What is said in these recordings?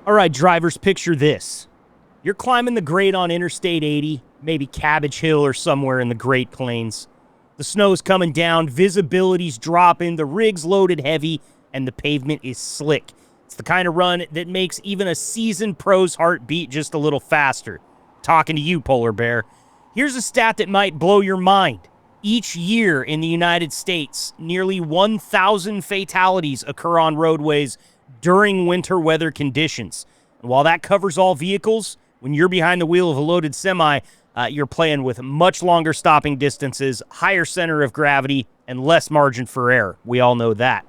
All right, drivers, picture this. You're climbing the grade on Interstate 80, maybe Cabbage Hill or somewhere in the Great Plains. The snow's coming down, visibility's dropping, the rig's loaded heavy, and the pavement is slick. It's the kind of run that makes even a seasoned pro's heart beat just a little faster. Talking to you, Polar Bear. Here's a stat that might blow your mind. Each year in the United States, nearly 1,000 fatalities occur on roadways during winter weather conditions. And while that covers all vehicles, when you're behind the wheel of a loaded semi, you're playing with much longer stopping distances, higher center of gravity, and less margin for error. We all know that.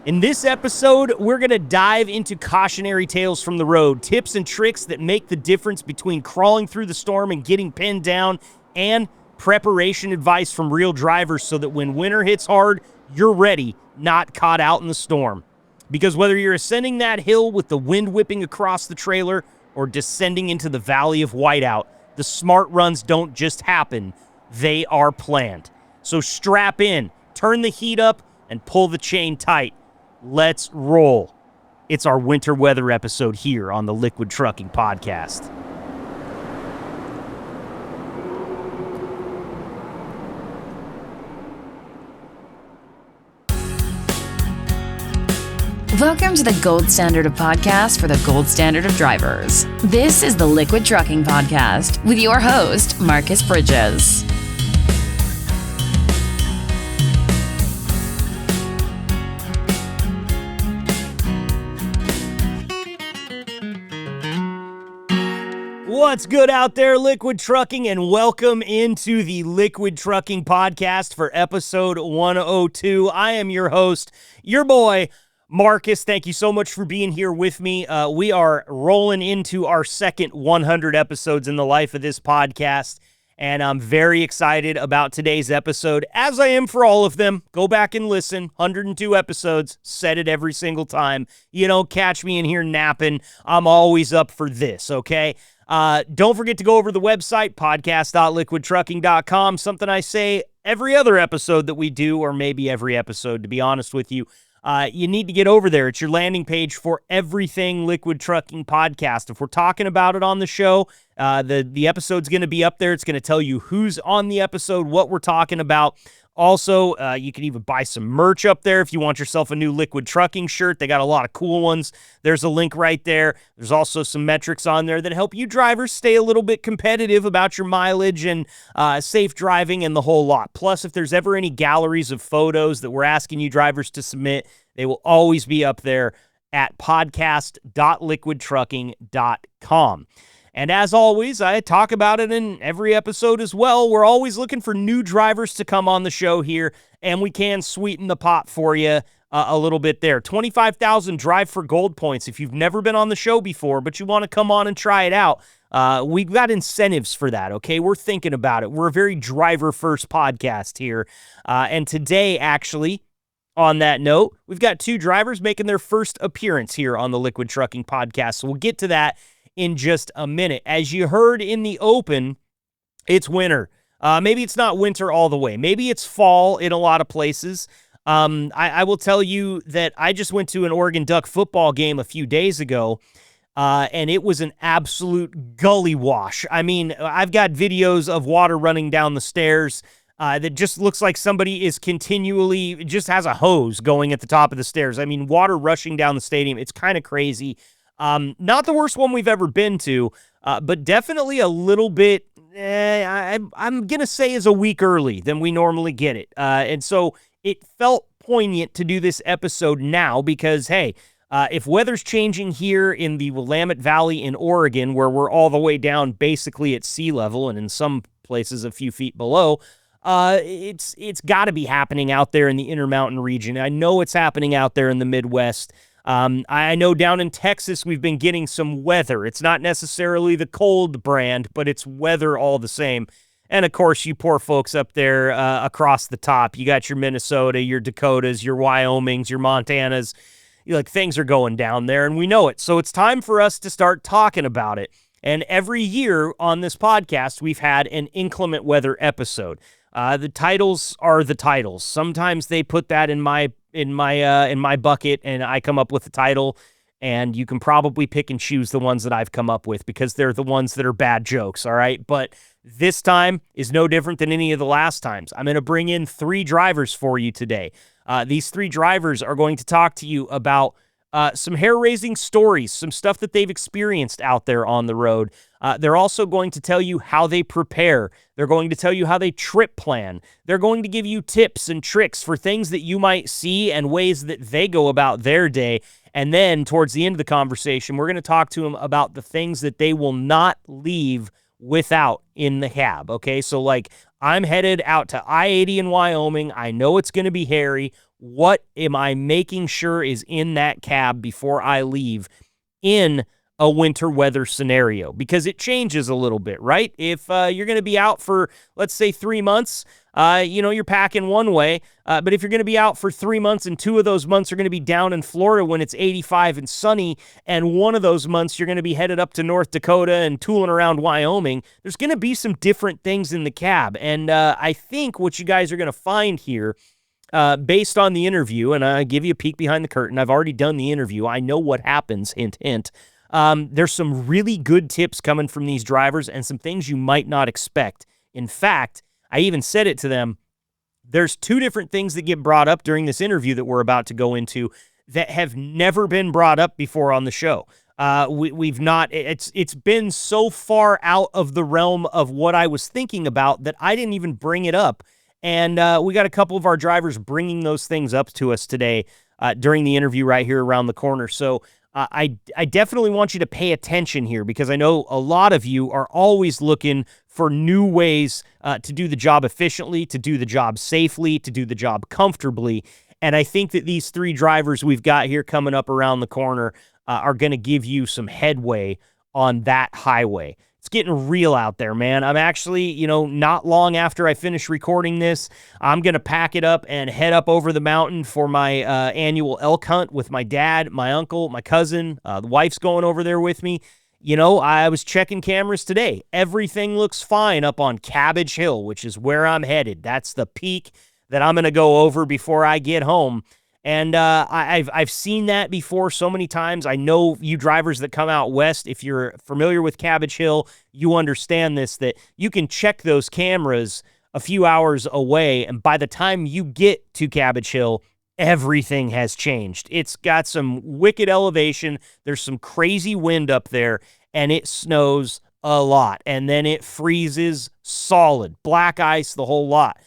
In this episode, we're going to dive into cautionary tales from the road, tips and tricks that make the difference between crawling through the storm and getting pinned down, and preparation advice from real drivers so that when winter hits hard, you're ready, not caught out in the storm. Because whether you're ascending that hill with the wind whipping across the trailer or descending into the valley of whiteout, the smart runs don't just happen, they are planned. So strap in, turn the heat up, and pull the chain tight. Let's roll. It's our winter weather episode here on the Liquid Trucking Podcast. Welcome to the gold standard of podcasts for the gold standard of drivers. This is the Liquid Trucking Podcast with your host, Marcus Bridges. What's good out there, Liquid Trucking, and welcome into the Liquid Trucking Podcast for episode 102. I am your host, your boy, Marcus. Thank you so much for being here with me. We are rolling into our second 100 episodes in the life of this podcast, and I'm very excited about today's episode, as I am for all of them. Go back and listen. 102 episodes, said it every single time. You don't catch me in here napping. I'm always up for this, okay? Don't forget to go over to the website, podcast.liquidtrucking.com, something I say every other episode that we do, or maybe every episode, to be honest with you. You need to get over there. It's your landing page for everything Liquid Trucking Podcast. If we're talking about it on the show, the episode's going to be up there. It's going to tell you who's on the episode, what we're talking about. Also, you can even buy some merch up there if you want yourself a new Liquid Trucking shirt. They got a lot of cool ones. There's a link right there. There's also some metrics on there that help you drivers stay a little bit competitive about your mileage and safe driving and the whole lot. Plus, if there's ever any galleries of photos that we're asking you drivers to submit, they will always be up there at podcast.liquidtrucking.com. And as always, I talk about it in every episode as well. We're always looking for new drivers to come on the show here, and we can sweeten the pot for you a little bit there. 25,000 Drive for Gold points if you've never been on the show before, but you want to come on and try it out. We've got incentives for that, okay? We're thinking about it. We're a very driver-first podcast here. And today, actually, on that note, we've got two drivers making their first appearance here on the Liquid Trucking Podcast, so we'll get to that in just a minute. As you heard in the open, it's winter. Maybe it's not winter all the way. Maybe it's fall in a lot of places. I will tell you that I just went to an Oregon Duck football game a few days ago, and it was an absolute gully wash. I mean, I've got videos of water running down the stairs that just looks like somebody is continually, just has a hose going at the top of the stairs. I mean, water rushing down the stadium. It's kind of crazy. Not the worst one we've ever been to, but definitely a little bit, I'm going to say is a week early than we normally get it. And so it felt poignant to do this episode now because, hey, if weather's changing here in the Willamette Valley in Oregon, where we're all the way down basically at sea level and in some places a few feet below, it's got to be happening out there in the Intermountain region. I know it's happening out there in the Midwest. I know down in Texas, we've been getting some weather. It's not necessarily the cold brand, but it's weather all the same. And of course, you poor folks up there across the top, you got your Minnesota, your Dakotas, your Wyomings, your Montanas. Things are going down there, and we know it. So it's time for us to start talking about it. And every year on this podcast, we've had an inclement weather episode. The titles are the titles. Sometimes they put that in my bucket, and I come up with the title, and you can probably pick and choose the ones that I've come up with because they're the ones that are bad jokes, all right? But this time is no different than any of the last times. I'm going to bring in 3 drivers for you today. These 3 drivers are going to talk to you about some hair-raising stories, some stuff that they've experienced out there on the road. They're also going to tell you how they prepare. They're going to tell you how they trip plan. They're going to give you tips and tricks for things that you might see and ways that they go about their day. And then towards the end of the conversation, we're going to talk to them about the things that they will not leave without in the cab, okay? So, like, I'm headed out to I-80 in Wyoming. I know it's going to be hairy. What am I making sure is in that cab before I leave in a winter weather scenario? Because it changes a little bit, right? If you're going to be out for, let's say, 3 months, you're packing one way. But if you're going to be out for 3 months and 2 of those months are going to be down in Florida when it's 85 and sunny, and one of those months you're going to be headed up to North Dakota and tooling around Wyoming, there's going to be some different things in the cab. And I think what you guys are going to find here, based on the interview, and I give you a peek behind the curtain. I've already done the interview. I know what happens, hint, hint. There's some really good tips coming from these drivers and some things you might not expect. In fact, I even said it to them. There's 2 different things that get brought up during this interview that we're about to go into that have never been brought up before on the show. We've not, it's been so far out of the realm of what I was thinking about that I didn't even bring it up. And we got a couple of our drivers bringing those things up to us today during the interview right here around the corner. So I definitely want you to pay attention here because I know a lot of you are always looking for new ways to do the job efficiently, to do the job safely, to do the job comfortably. And I think that these 3 drivers we've got here coming up around the corner are going to give you some headway on that highway. It's getting real out there, man. I'm actually, not long after I finish recording this, I'm going to pack it up and head up over the mountain for my annual elk hunt with my dad, my uncle, my cousin. The wife's going over there with me. I was checking cameras today. Everything looks fine up on Cabbage Hill, which is where I'm headed. That's the peak that I'm going to go over before I get home. And I've seen that before so many times. I know you drivers that come out west, if you're familiar with Cabbage Hill, you understand this, that you can check those cameras a few hours away, and by the time you get to Cabbage Hill, everything has changed. It's got some wicked elevation. There's some crazy wind up there, and it snows a lot. And then it freezes solid, black ice, the whole lot.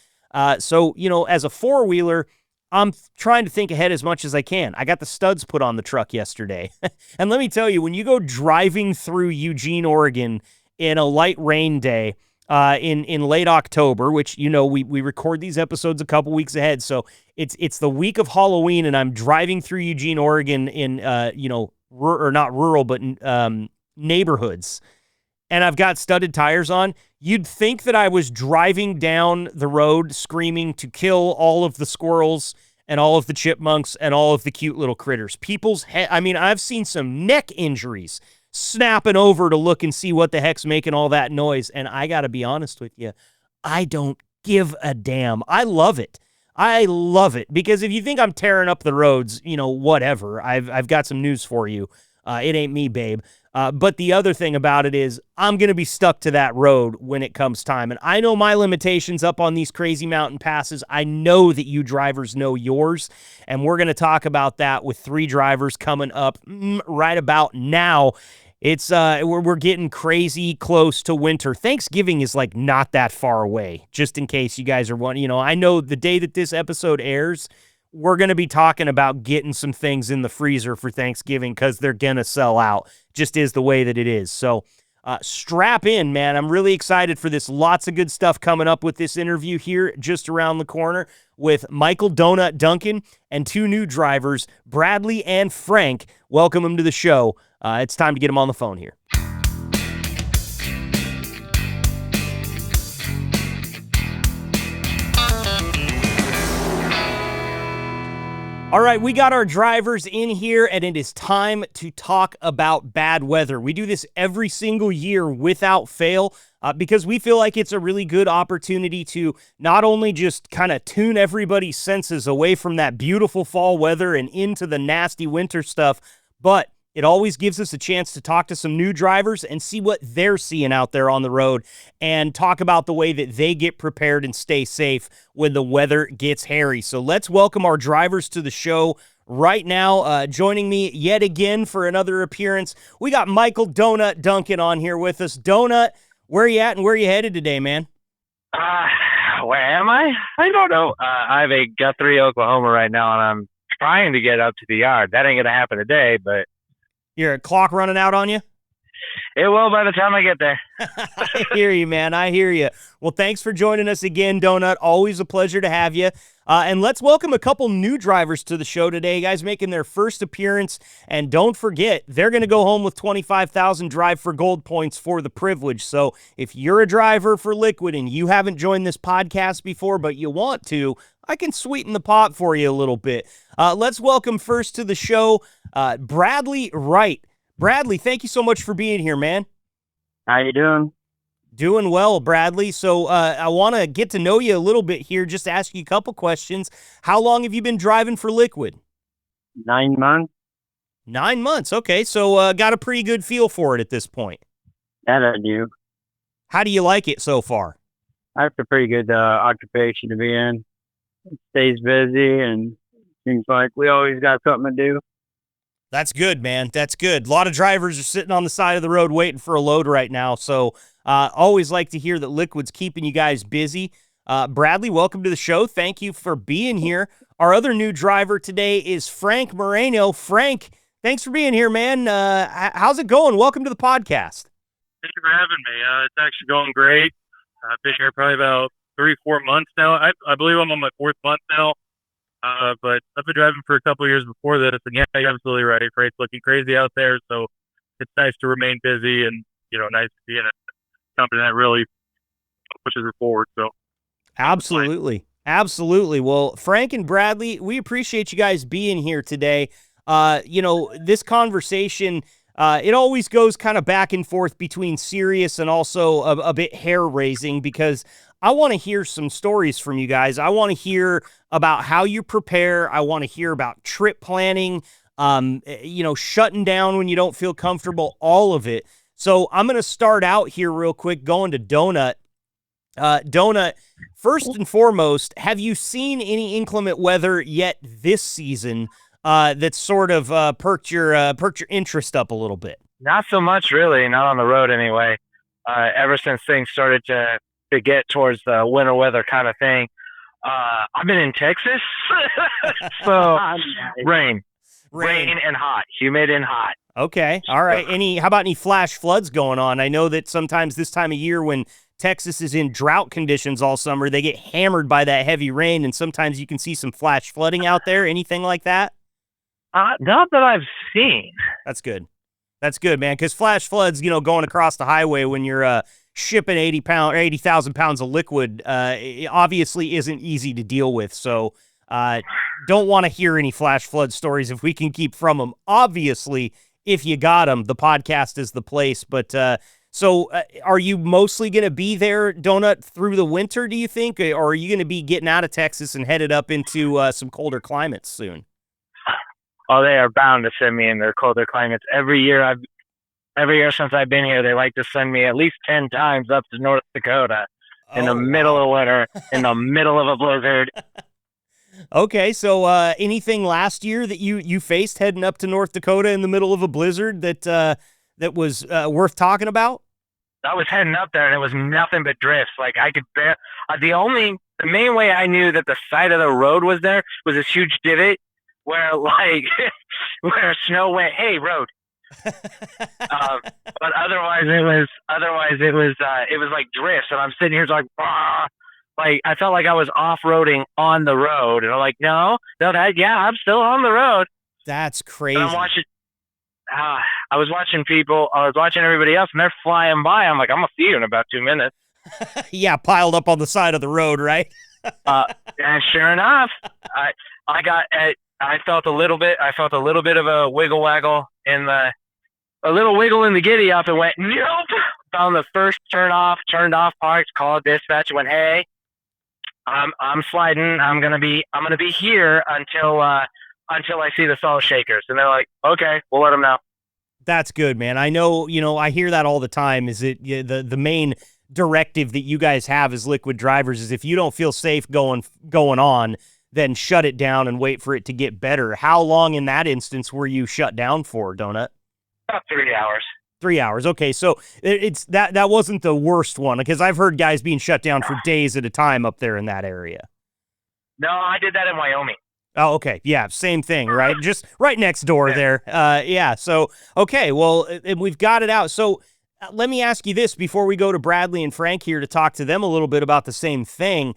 So, as a four-wheeler, I'm trying to think ahead as much as I can. I got the studs put on the truck yesterday. And let me tell you, when you go driving through Eugene, Oregon in a light rain day in late October, which, we record these episodes a couple weeks ahead. So it's the week of Halloween, and I'm driving through Eugene, Oregon in, or not rural, but neighborhoods. And I've got studded tires on. You'd think that I was driving down the road screaming to kill all of the squirrels and all of the chipmunks and all of the cute little critters. I've seen some neck injuries snapping over to look and see what the heck's making all that noise. And I got to be honest with you, I don't give a damn. I love it. I love it because if you think I'm tearing up the roads, whatever, I've got some news for you. It ain't me, babe. But the other thing about it is I'm going to be stuck to that road when it comes time. And I know my limitations up on these crazy mountain passes. I know that you drivers know yours. And we're going to talk about that with 3 drivers coming up right about now. It's we're getting crazy close to winter. Thanksgiving is like not that far away, just in case you guys are wondering. I know the day that this episode airs, we're going to be talking about getting some things in the freezer for Thanksgiving because they're going to sell out. Just is the way that it is. So strap in, man. I'm really excited for this. Lots of good stuff coming up with this interview here just around the corner with Mikal Donut Duncan and 2 new drivers, Bradley and Frank. Welcome them to the show. It's time to get them on the phone here. All right, we got our drivers in here, and it is time to talk about bad weather. We do this every single year without fail because we feel like it's a really good opportunity to not only just kind of tune everybody's senses away from that beautiful fall weather and into the nasty winter stuff, but It always gives us a chance to talk to some new drivers and see what they're seeing out there on the road and talk about the way that they get prepared and stay safe when the weather gets hairy. So let's welcome our drivers to the show right now. Joining me yet again for another appearance, we got Mikal Donut Duncan on here with us. Donut, where are you at and where are you headed today, man? Where am I? I don't know. I'm in Guthrie, Oklahoma right now, and I'm trying to get up to the yard. That ain't going to happen today, but Your clock running out on you? it will by the time I get there. I hear you, man. I hear you. Well, thanks for joining us again, Donut. Always a pleasure to have you. And let's welcome a couple new drivers to the show today, guys, making their first appearance. And don't forget, they're going to go home with 25,000 Drive for Gold points for the privilege. So if you're a driver for Liquid and you haven't joined this podcast before, but you want to, I can sweeten the pot for you a little bit. Let's welcome first to the show, Bradley Wright. Bradley, thank you so much for being here, man. How you doing? Doing well, Bradley. So I want to get to know you a little bit here, just ask you a couple questions. How long have you been driving for Liquid? 9 months. 9 months. Okay, so got a pretty good feel for it at this point. That I do. How do you like it so far? That's a pretty good occupation to be in. It stays busy, and seems like we always got something to do. That's good, man. That's good. A lot of drivers are sitting on the side of the road waiting for a load right now, so always like to hear that Liquid's keeping you guys busy. Bradley, welcome to the show. Thank you for being here. Our other new driver today is Frank Moreno. Frank, thanks for being here, man. How's it going? Welcome to the podcast. Thank you for having me. It's actually going great. I've been here probably about 3-4 months now. I believe I'm on my 4th month now. But I've been driving for a couple of years before this, and yeah, you're absolutely right. Freight's looking crazy out there, so it's nice to remain busy and, nice to be in a company that really pushes her forward. So, Absolutely. Absolutely. Well, Frank and Bradley, we appreciate you guys being here today. This conversation, it always goes kind of back and forth between serious and also a bit hair-raising because I want to hear some stories from you guys. I want to hear about how you prepare. I want to hear about trip planning, shutting down when you don't feel comfortable, all of it. So I'm going to start out here real quick going to Donut. Donut, first and foremost, have you seen any inclement weather yet this season that's sort of perked your interest up a little bit? Not so much, really. Not on the road, anyway. Ever since things started to get towards the winter weather kind of thing, I've been in Texas, so rain and hot, humid and hot. Okay, all right. How about any flash floods going on? I know that sometimes this time of year when Texas is in drought conditions all summer, they get hammered by that heavy rain, and sometimes you can see some flash flooding out there. Anything like that? Not that I've seen. That's good. That's good, man, because flash floods, going across the highway when you're shipping 80,000 pounds of liquid, it obviously isn't easy to deal with. So don't want to hear any flash flood stories if we can keep from them. Obviously, if you got them, the podcast is the place. But so are you mostly going to be there, Donut, through the winter, do you think? Or are you going to be getting out of Texas and headed up into some colder climates soon? Oh, they are bound to send me in their colder climates. Every year since I've been here, they like to send me at least 10 times up to North Dakota in the middle of winter, in the middle of a blizzard. Okay, so anything last year that you faced heading up to North Dakota in the middle of a blizzard that was worth talking about? I was heading up there, and it was nothing but drifts. Like, I could bear the main way I knew that the side of the road was there was this huge divot where where snow went, hey, road. But otherwise it was like drifts, and I'm sitting here like, bah! Like I felt like I was off-roading on the road, and I'm like, I'm still on the road. That's crazy. And I was watching everybody else, and they're flying by. I'm like, I'm gonna see you in about 2 minutes. Yeah, piled up on the side of the road, right? And sure enough, I felt a little bit of a wiggle waggle a little wiggle in the giddy up, and went, nope. Found the first turned off parts, called dispatch, went, hey, I'm sliding. I'm gonna be here until I see the salt shakers. And they're like, okay, we'll let them know. That's good, man. I know, I hear that all the time. Is it the main directive that you guys have as liquid drivers is if you don't feel safe going on, then shut it down and wait for it to get better. How long in that instance were you shut down for, Donut? About 3 hours. 3 hours. Okay, so it's that wasn't the worst one because I've heard guys being shut down for days at a time up there in that area. No, I did that in Wyoming. Oh, okay. Yeah, same thing, right? Just right next door there. Yeah, so, okay, well, and we've got it out. So let me ask you this before we go to Bradley and Frank here to talk to them a little bit about the same thing.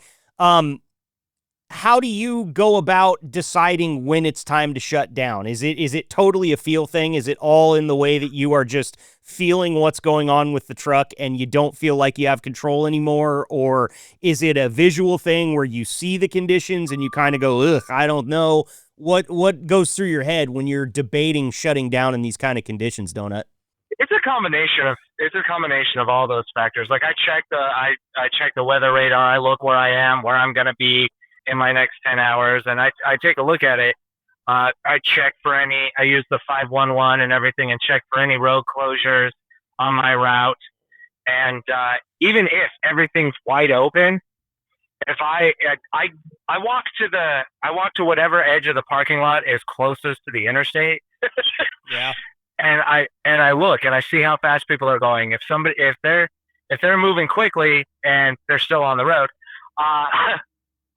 How do you go about deciding when it's time to shut down? Is it totally a feel thing? Is it all in the way that you are just feeling what's going on with the truck and you don't feel like you have control anymore? Or is it a visual thing where you see the conditions and you kind of go, ugh, I don't know? What goes through your head when you're debating shutting down in these kind of conditions, Donut? It's a combination of all those factors. Like I check the weather radar, I look where I am, where I'm gonna be in my next 10 hours, and I take a look at it. I check for I use the 511 and everything and check for any road closures on my route. And even if everything's wide open, if I walk to whatever edge of the parking lot is closest to the interstate. Yeah. And I look and I see how fast people are going. If they're moving quickly and they're still on the road,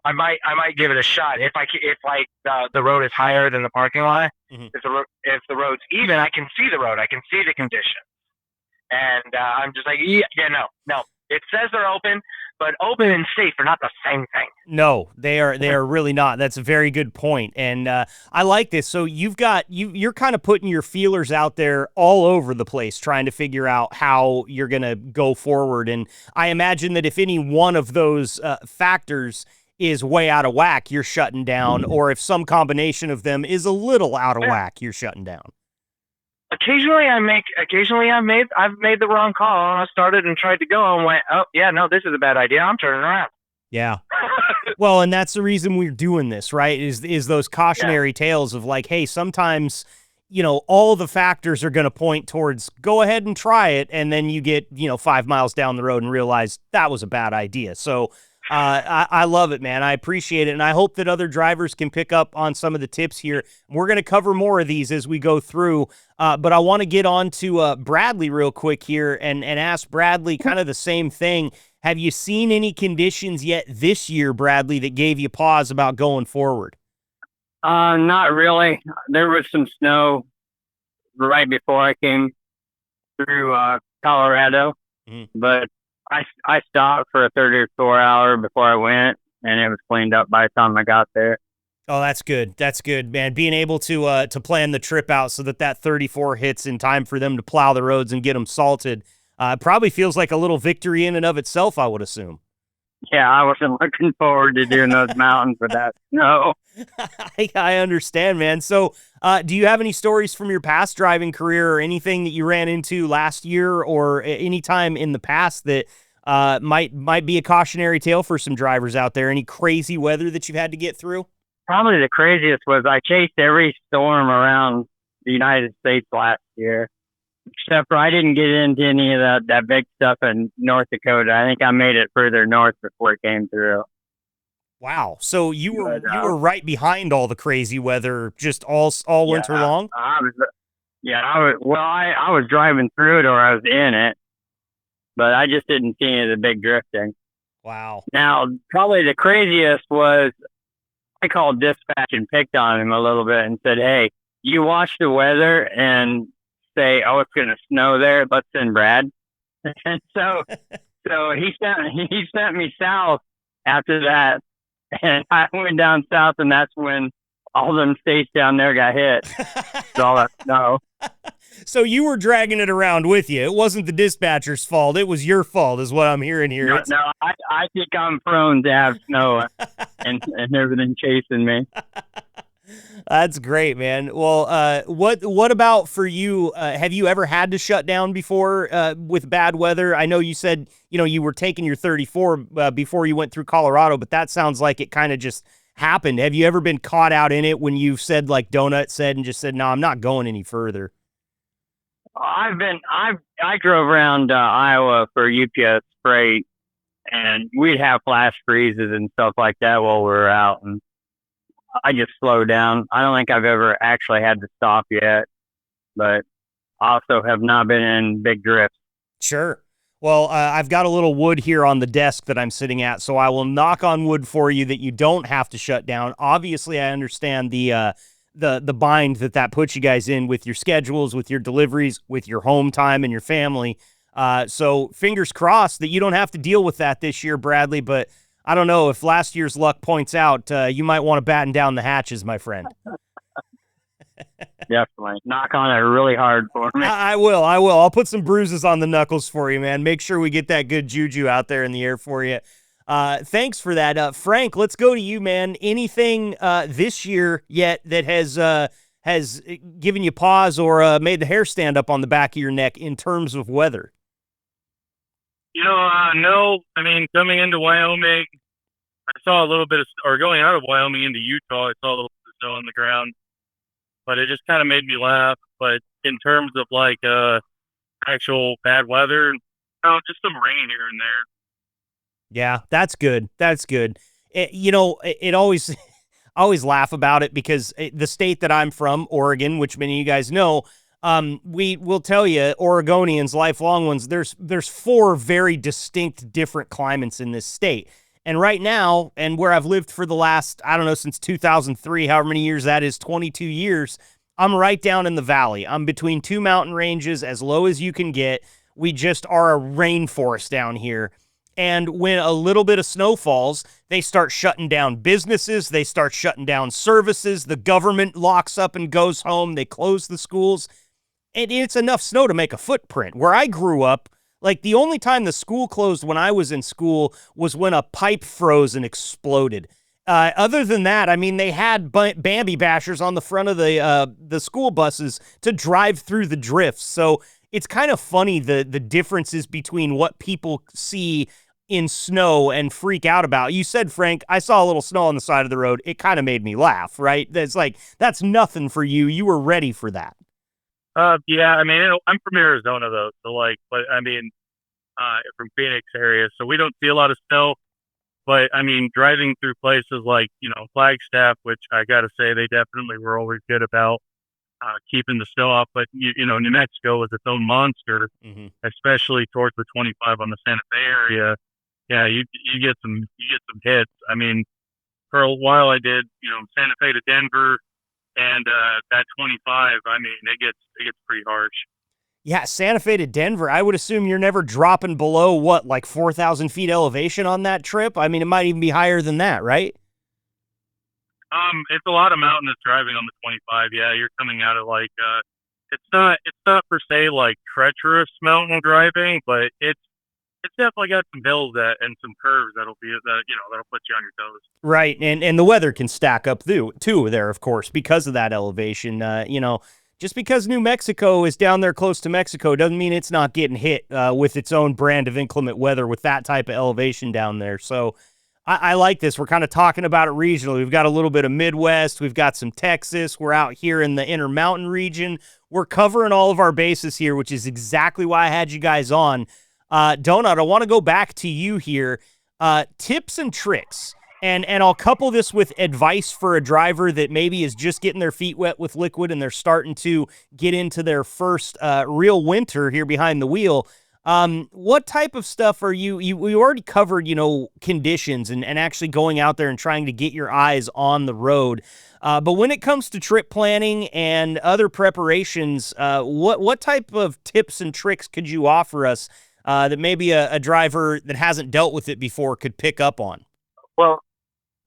I might give it a shot. If the road is higher than the parking lot, mm-hmm. if the road's even, I can see the road, I can see the condition, and I'm just like, no. It says they're open, but open and safe are not the same thing. No, they are really not. That's a very good point, and I like this. So you're kind of putting your feelers out there all over the place, trying to figure out how you're gonna go forward. And I imagine that if any one of those factors is way out of whack, you're shutting down, or if some combination of them is a little out of whack, you're shutting down. Occasionally I've made the wrong call. I started and tried to go and went, oh yeah, no, this is a bad idea. I'm turning around. Yeah. Well, and that's the reason we're doing this, right? Is those cautionary tales of like, hey, sometimes, all the factors are going to point towards go ahead and try it. And then you get, 5 miles down the road and realize that was a bad idea. So I love it, man. I appreciate it. And I hope that other drivers can pick up on some of the tips here. We're going to cover more of these as we go through. But I want to get on to Bradley real quick here and ask Bradley kind of the same thing. Have you seen any conditions yet this year, Bradley, that gave you pause about going forward? Not really. There was some snow right before I came through Colorado, but I stopped for a 34 hour before I went, and it was cleaned up by the time I got there. Oh, that's good. That's good, man. Being able to plan the trip out so that 34 hits in time for them to plow the roads and get them salted probably feels like a little victory in and of itself, I would assume. Yeah, I wasn't looking forward to doing those mountains with that snow. I understand, man. So do you have any stories from your past driving career or anything that you ran into last year or any time in the past that might be a cautionary tale for some drivers out there? Any crazy weather that you've had to get through? Probably the craziest was I chased every storm around the United States last year, except for I didn't get into any of that big stuff in North Dakota. I think I made it further north before it came through. Wow. So you were right behind all the crazy weather just all winter long? I was driving through it or I was in it, but I just didn't see any of the big drifting. Wow. Now, probably the craziest was I called dispatch and picked on him a little bit and said, hey, you watch the weather and say, oh, it's going to snow there. Let's send Brad. And so he sent me south after that. And I went down south, and that's when all them states down there got hit. All that snow. So you were dragging it around with you. It wasn't the dispatcher's fault. It was your fault is what I'm hearing here. No, I think I'm prone to have snow and everything chasing me. That's great, man. Well, what about for you? Have you ever had to shut down before with bad weather? I know you said, you were taking your 34 before you went through Colorado, but that sounds like it kind of just happened. Have you ever been caught out in it when you've said like Donut said and just said, no, I'm not going any further? I drove around Iowa for UPS freight, and we'd have flash freezes and stuff like that while we were out, and I just slowed down. I don't think I've ever actually had to stop yet, but I also have not been in big drifts. Sure. Well, I've got a little wood here on the desk that I'm sitting at, so I will knock on wood for you that you don't have to shut down. Obviously, I understand the bind that puts you guys in with your schedules, with your deliveries, with your home time and your family. So fingers crossed that you don't have to deal with that this year, Bradley. But I don't know if last year's luck points out, you might want to batten down the hatches, my friend. Definitely. Knock on it really hard for me. I will. I'll put some bruises on the knuckles for you, man. Make sure we get that good juju out there in the air for you. Thanks for that. Frank, let's go to you, man. Anything this year yet that has given you pause or made the hair stand up on the back of your neck in terms of weather? No. I mean, coming into Wyoming, I saw a little bit of, or going out of Wyoming into Utah, I saw a little bit of snow on the ground. But it just kind of made me laugh. But in terms of like actual bad weather, just some rain here and there. Yeah, that's good. That's good. It always, I always laugh about it because the state that I'm from, Oregon, which many of you guys know, we will tell you, Oregonians, lifelong ones, there's 4 very distinct different climates in this state. And right now, and where I've lived for the last, I don't know, since 2003, however many years that is, 22 years, I'm right down in the valley. I'm between 2 mountain ranges, as low as you can get. We just are a rainforest down here. And when a little bit of snow falls, they start shutting down businesses. They start shutting down services. The government locks up and goes home. They close the schools. And it's enough snow to make a footprint. Where I grew up, like the only time the school closed when I was in school was when a pipe froze and exploded. Other than that, I mean, they had Bambi bashers on the front of the school buses to drive through the drifts. So it's kind of funny the differences between what people see in snow and freak out about. You said, Frank, I saw a little snow on the side of the road. It kind of made me laugh, right? That's like, that's nothing for you. You were ready for that. Yeah, I mean, I'm from Arizona though, so like, but I mean, from Phoenix area, so we don't see a lot of snow. But I mean, driving through places like Flagstaff, which I got to say they definitely were always good about keeping the snow off. But New Mexico is its own monster, especially towards the 25 on the Santa Fe area. Yeah, you get some hits. I mean, for a while I did Santa Fe to Denver. And that 25, I mean, it gets pretty harsh. Yeah, Santa Fe to Denver. I would assume you're never dropping below like 4,000 feet elevation on that trip. I mean, it might even be higher than that, right? It's a lot of mountainous driving on the 25. Yeah, you're coming out of like it's not per se like treacherous mountain driving, but it's definitely got some hills and some curves that'll put you on your toes. Right, and the weather can stack up too there, of course, because of that elevation. Just because New Mexico is down there close to Mexico doesn't mean it's not getting hit with its own brand of inclement weather with that type of elevation down there. So I like this. We're kind of talking about it regionally. We've got a little bit of Midwest. We've got some Texas. We're out here in the Intermountain region. We're covering all of our bases here, which is exactly why I had you guys on. Donut, I want to go back to you here. Tips and tricks. And I'll couple this with advice for a driver that maybe is just getting their feet wet with liquid and they're starting to get into their first real winter here behind the wheel. What type of stuff are we already covered, conditions and actually going out there and trying to get your eyes on the road. But when it comes to trip planning and other preparations, what type of tips and tricks could you offer us that maybe a driver that hasn't dealt with it before could pick up on? Well,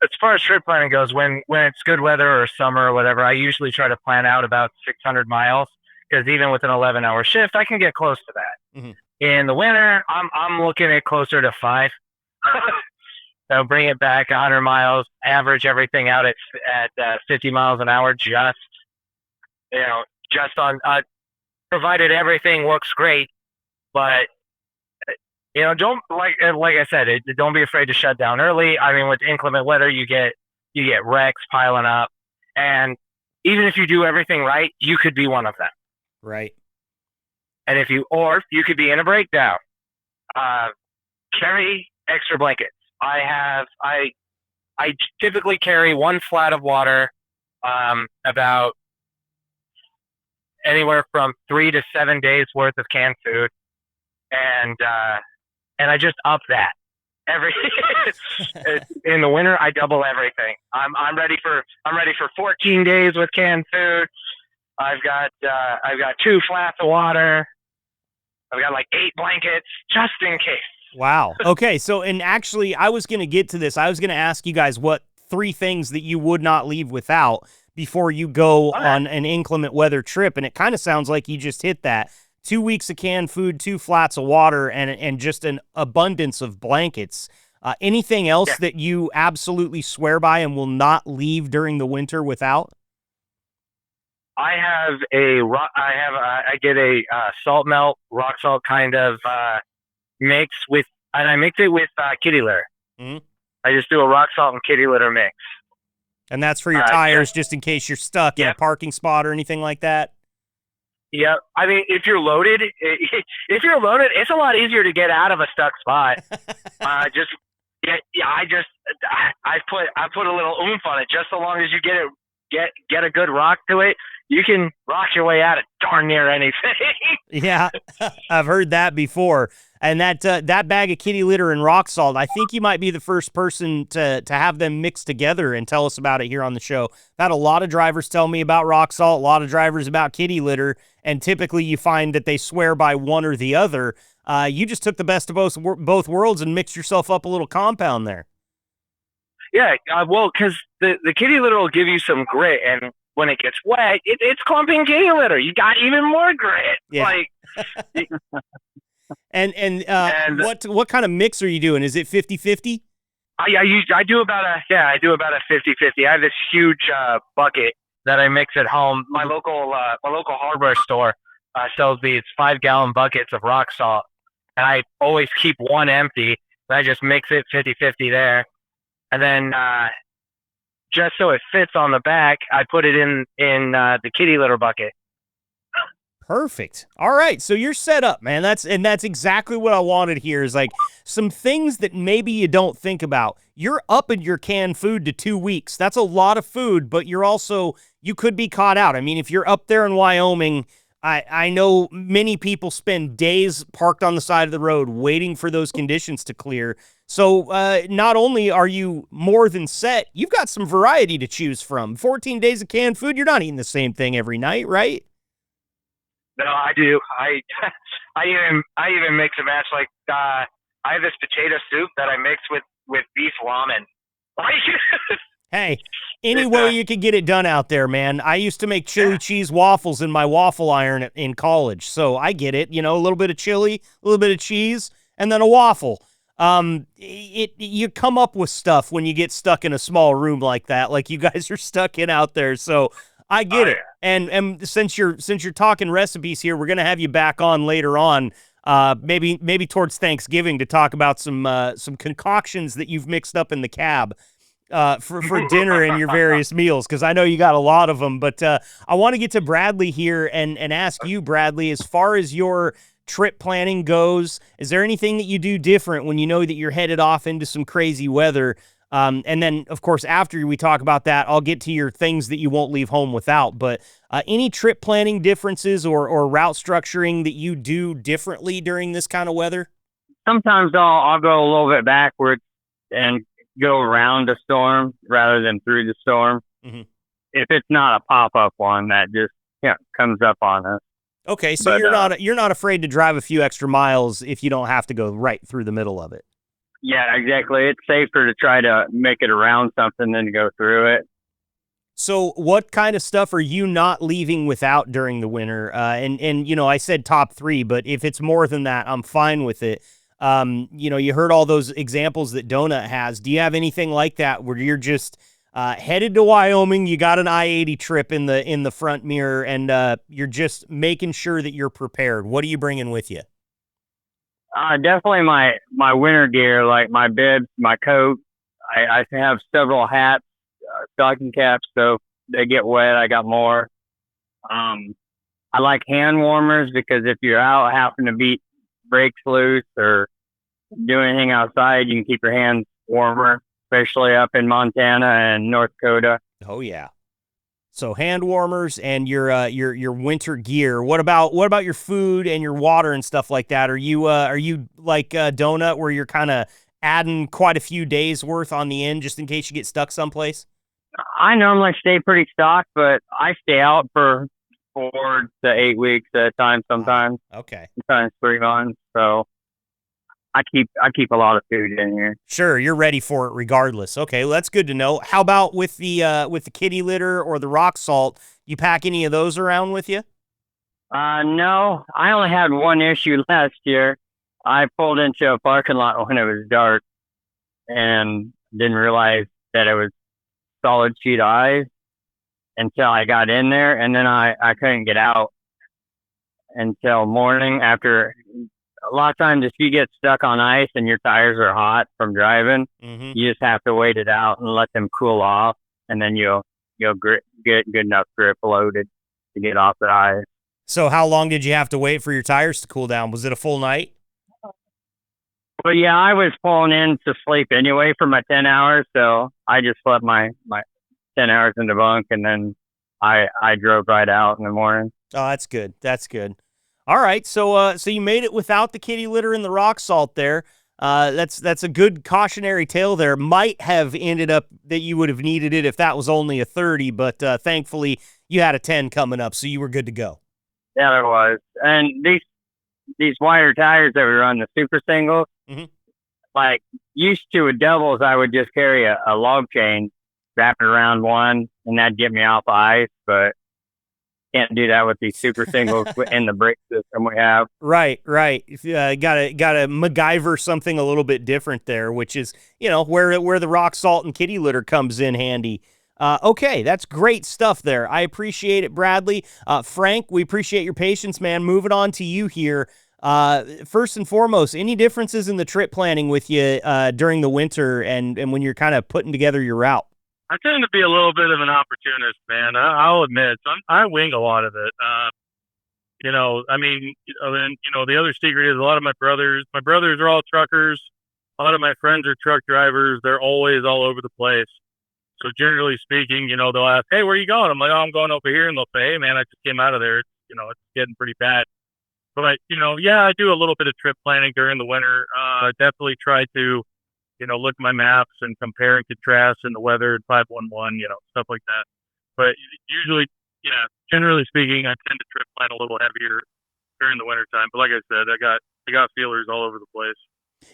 as far as trip planning goes, when it's good weather or summer or whatever, I usually try to plan out about 600 miles because even with an 11-hour shift, I can get close to that. Mm-hmm. In the winter, I'm looking at closer to 5. So bring it back 100 miles, average everything out at 50 miles an hour, just on provided everything looks great, but. Don't like I said, don't be afraid to shut down early. I mean, with inclement weather, you get wrecks piling up, and even if you do everything right, you could be one of them. Right. And or you could be in a breakdown. Carry extra blankets. I typically carry one flat of water, about anywhere from 3 to 7 days worth of canned food, and I just up that every in the winter. I double everything. I'm ready for 14 days with canned food. I've got 2 flats of water. I've got like 8 blankets just in case. Wow. Okay. So, and actually, I was going to get to this. I was going to ask you guys what 3 things that you would not leave without before you go on an inclement weather trip. And it kind of sounds like you just hit that. 2 weeks of canned food, 2 flats of water, and just an abundance of blankets. Anything else that you absolutely swear by and will not leave during the winter without? I get a salt melt, rock salt kind of mix and I mix it with kitty litter. Mm-hmm. I just do a rock salt and kitty litter mix. And that's for your tires, just in case you're stuck in a parking spot or anything like that? Yep. I mean, if you're loaded, it's a lot easier to get out of a stuck spot. I put a little oomph on it. Just so long as you get a good rock to it, you can rock your way out of darn near anything. Yeah, I've heard that before. And that bag of kitty litter and rock salt, I think you might be the first person to have them mixed together and tell us about it here on the show. I've had a lot of drivers tell me about rock salt, a lot of drivers about kitty litter, and typically you find that they swear by one or the other. You just took the best of both worlds and mixed yourself up a little compound there. Yeah, well, because the kitty litter will give you some grit, and when it gets wet, it's clumping kitty litter. You got even more grit. Yeah. And what kind of mix are you doing? Is it 50-50? I do about a 50-50. I have this huge bucket that I mix at home. My local hardware store sells these 5-gallon buckets of rock salt, and I always keep one empty. And I just mix it 50-50 there, and then just so it fits on the back, I put it in the kitty litter bucket. Perfect. All right, so you're set up, man. That's exactly what I wanted here, is like some things that maybe you don't think about. You're upping your canned food to 2 weeks. That's a lot of food, but you could be caught out. I mean, if you're up there in Wyoming, I know many people spend days parked on the side of the road waiting for those conditions to clear. So not only are you more than set, you've got some variety to choose from. 14 days of canned food, you're not eating the same thing every night, right? No, I do. I even mix and match. Like I have this potato soup that I mix with beef ramen. Hey, any way you could get it done out there, man. I used to make chili cheese waffles in my waffle iron in college, so I get it. You know, a little bit of chili, a little bit of cheese, and then a waffle. You come up with stuff when you get stuck in a small room like that, like you guys are stuck in out there. So I get it. And since you're talking recipes here, we're gonna have you back on later on, maybe towards Thanksgiving, to talk about some concoctions that you've mixed up in the cab for dinner and your various meals, because I know you got a lot of them. But I want to get to Bradley here and ask you, Bradley, as far as your trip planning goes, is there anything that you do different when you know that you're headed off into some crazy weather? And then, of course, after we talk about that, I'll get to your things that you won't leave home without. But any trip planning differences or route structuring that you do differently during this kind of weather? Sometimes I'll go a little bit backwards and go around the storm rather than through the storm. Mm-hmm. If it's not a pop-up one that just comes up on us. Okay, so you're not afraid to drive a few extra miles if you don't have to go right through the middle of it. Yeah, exactly. It's safer to try to make it around something than to go through it. So what kind of stuff are you not leaving without during the winter? And you know, I said top 3, but if it's more than that, I'm fine with it. You know, you heard all those examples that Donut has. Do you have anything like that where you're just headed to Wyoming, you got an I-80 trip in the front mirror, and you're just making sure that you're prepared? What are you bringing with you? Definitely my winter gear, like my bibs, my coat. I have several hats, stocking caps, so if they get wet, I got more. I I like hand warmers because if you're out having to beat brakes loose or do anything outside, you can keep your hands warmer, especially up in Montana and North Dakota. Oh yeah. So hand warmers and your winter gear. What about your food and your water and stuff like that? Are you like Donut where you're kind of adding quite a few days worth on the end just in case you get stuck someplace? I normally stay pretty stocked, but I stay out for 4 to 8 weeks at a time sometimes. Okay. Sometimes 3 months. So I keep a lot of food in here. Sure, you're ready for it regardless. Okay, well, that's good to know. How about with the kitty litter or the rock salt? You pack any of those around with you? No, I only had one issue last year. I pulled into a parking lot when it was dark and didn't realize that it was solid sheet ice until I got in there, and then I couldn't get out until morning. After a lot of times, if you get stuck on ice and your tires are hot from driving, you just have to wait it out and let them cool off, and then you'll get good enough grip loaded to get off the ice. So how long did you have to wait for your tires to cool down? Was it a full night? But yeah, I was pulling in to sleep anyway for my 10 hours, so I just slept my 10 hours in the bunk, and then I drove right out in the morning. Oh, that's good. That's good. All right, so you made it without the kitty litter and the rock salt there. That's a good cautionary tale there. Might have ended up that you would have needed it if that was only a 30, but thankfully you had a 10 coming up, so you were good to go. Yeah, there was. And these wider tires that we run, the super singles, like used to with doubles, I would just carry a log chain, wrap it around one, and that'd get me off the ice, but can't do that with these super singles in the brake system we have. Right. Gotta MacGyver something a little bit different there, which is, where the rock salt and kitty litter comes in handy. Okay, that's great stuff there. I appreciate it, Bradley. Frank, we appreciate your patience, man. Moving on to you here. First and foremost, any differences in the trip planning with you during the winter and when you're kind of putting together your route? I tend to be a little bit of an opportunist, man. I'll admit, I wing a lot of it. The other secret is a lot of my brothers are all truckers. A lot of my friends are truck drivers. They're always all over the place. So generally speaking, they'll ask, "Hey, where are you going?" I'm like, "Oh, I'm going over here." And they'll say, "Hey, man, I just came out of there. It's getting pretty bad." But I do a little bit of trip planning during the winter. Definitely try to look at my maps and compare and contrast in the weather and 511, stuff like that. But usually, generally speaking, I tend to trip plan a little heavier during the winter time. But like I said, I got feelers all over the place.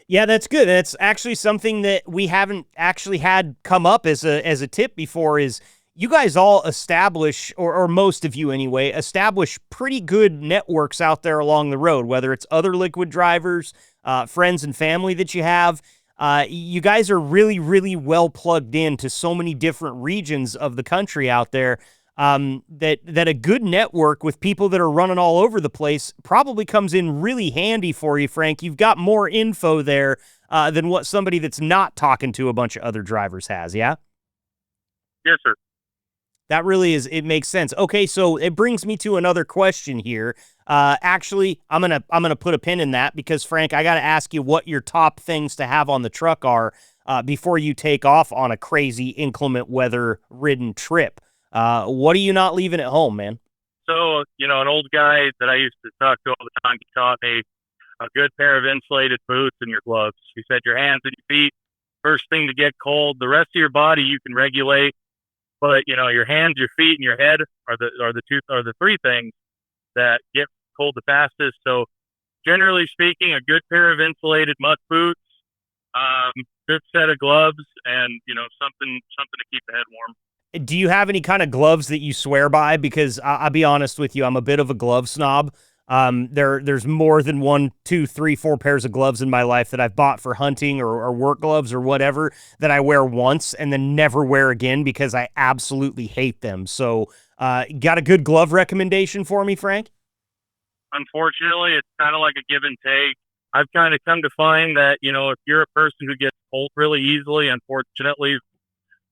Yeah, that's good. That's actually something that we haven't actually had come up as a tip before is you guys all establish, or most of you anyway, establish pretty good networks out there along the road, whether it's other liquid drivers, friends and family that you have. You guys are really, really well plugged into so many different regions of the country out there that a good network with people that are running all over the place probably comes in really handy for you, Frank. You've got more info there than what somebody that's not talking to a bunch of other drivers has, yeah? Yes, sir. That really is, it makes sense. Okay, so it brings me to another question here. Actually, I'm gonna put a pin in that because Frank, I got to ask you what your top things to have on the truck are before you take off on a crazy inclement weather ridden trip. What are you not leaving at home, man? So, an old guy that I used to talk to all the time, he taught me a good pair of insulated boots and your gloves. He said your hands and your feet, first thing to get cold. The rest of your body you can regulate. But your hands, your feet, and your head are the three things that get cold the fastest. So, generally speaking, a good pair of insulated muck boots, good set of gloves, and something to keep the head warm. Do you have any kind of gloves that you swear by? Because I'll be honest with you, I'm a bit of a glove snob. There's more than 1, 2, 3, 4 pairs of gloves in my life that I've bought for hunting or work gloves or whatever that I wear once and then never wear again because I absolutely hate them. So, got a good glove recommendation for me, Frank? Unfortunately, it's kind of like a give and take. I've kind of come to find that, if you're a person who gets cold really easily, unfortunately,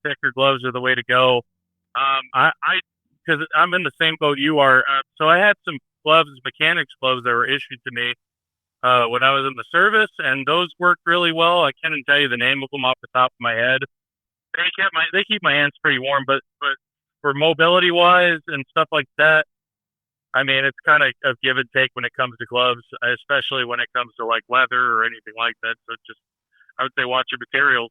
thicker gloves are the way to go. Because I'm in the same boat you are. So I had some gloves, mechanics gloves that were issued to me when I was in the service, and those worked really well. I can't even tell you the name of them off the top of my head. They keep my hands pretty warm, but for mobility wise and stuff like that, I mean, it's kind of a give and take when it comes to gloves, especially when it comes to like leather or anything like that. So just, I would say watch your materials.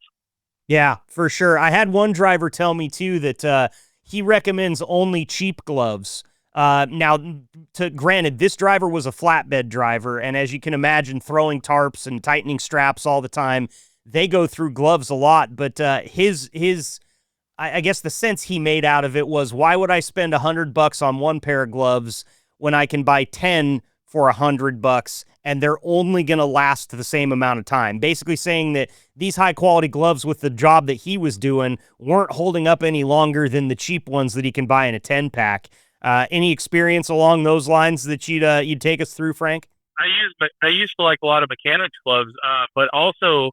Yeah, for sure. I had one driver tell me too that he recommends only cheap gloves. Now, granted, this driver was a flatbed driver, and as you can imagine, throwing tarps and tightening straps all the time, they go through gloves a lot. But I guess the sense he made out of it was, why would I spend $100 on one pair of gloves when I can buy 10 for $100 and they're only going to last the same amount of time? Basically saying that these high quality gloves with the job that he was doing weren't holding up any longer than the cheap ones that he can buy in a 10 pack. Any experience along those lines that you'd take us through, Frank? I used to like a lot of mechanics gloves, but also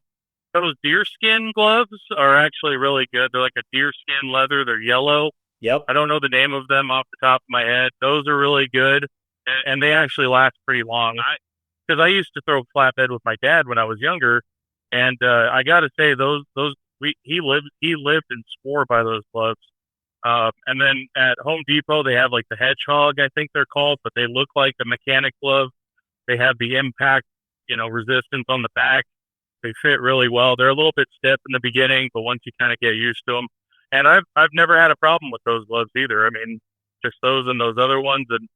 those deerskin gloves are actually really good. They're like a deerskin leather. They're yellow. Yep. I don't know the name of them off the top of my head. Those are really good, and they actually last pretty long. Because I used to throw flatbed with my dad when I was younger, and I got to say he lived and swore by those gloves. And then at Home Depot they have like the Hedgehog, I think they're called, but they look like the mechanic glove. They have the impact, resistance on the back. They fit really well. They're a little bit stiff in the beginning, but once you kind of get used to them, and I've never had a problem with those gloves either. I mean, just those and those other ones, and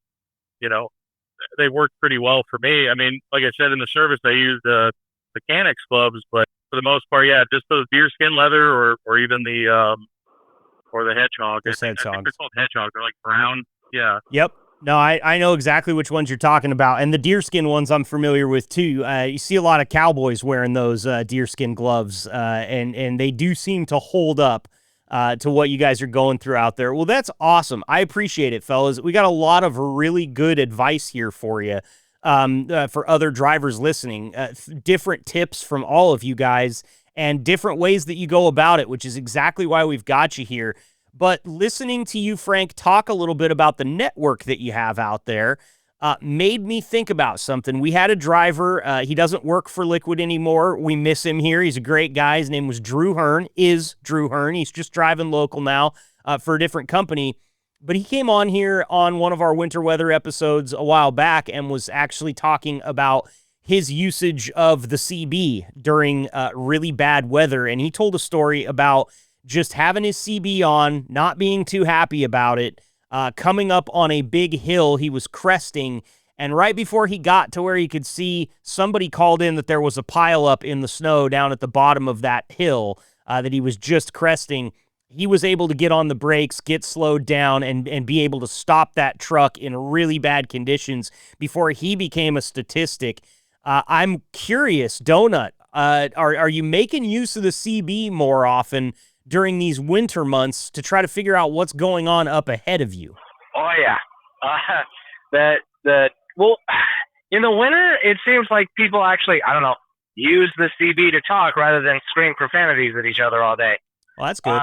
they work pretty well for me. I mean, like I said, in the service I used mechanics gloves, but for the most part, yeah, just those deerskin leather or even the Hedgehog. I think they're called Hedgehog. They're like brown. Yeah. Yep. No, I know exactly which ones you're talking about. And the deerskin ones I'm familiar with too. You see a lot of cowboys wearing those deerskin gloves, and they do seem to hold up to what you guys are going through out there. Well, that's awesome. I appreciate it, fellas. We got a lot of really good advice here for you, for other drivers listening. Different tips from all of you guys and different ways that you go about it, which is exactly why we've got you here. But listening to you, Frank, talk a little bit about the network that you have out there made me think about something. We had a driver. He doesn't work for Liquid anymore. We miss him here. He's a great guy. His name was Drew Hearn, He's just driving local now for a different company. But he came on here on one of our winter weather episodes a while back and was actually talking about his usage of the CB during really bad weather. And he told a story about just having his CB on, not being too happy about it, coming up on a big hill he was cresting, and right before he got to where he could see, somebody called in that there was a pileup in the snow down at the bottom of that hill that he was just cresting. He was able to get on the brakes, get slowed down, and be able to stop that truck in really bad conditions before he became a statistic. I'm curious, Donut, are you making use of the CB more often during these winter months to try to figure out what's going on up ahead of you? Oh yeah. Well, in the winter, it seems like people actually, I don't know, use the CB to talk rather than scream profanities at each other all day. Well, that's good.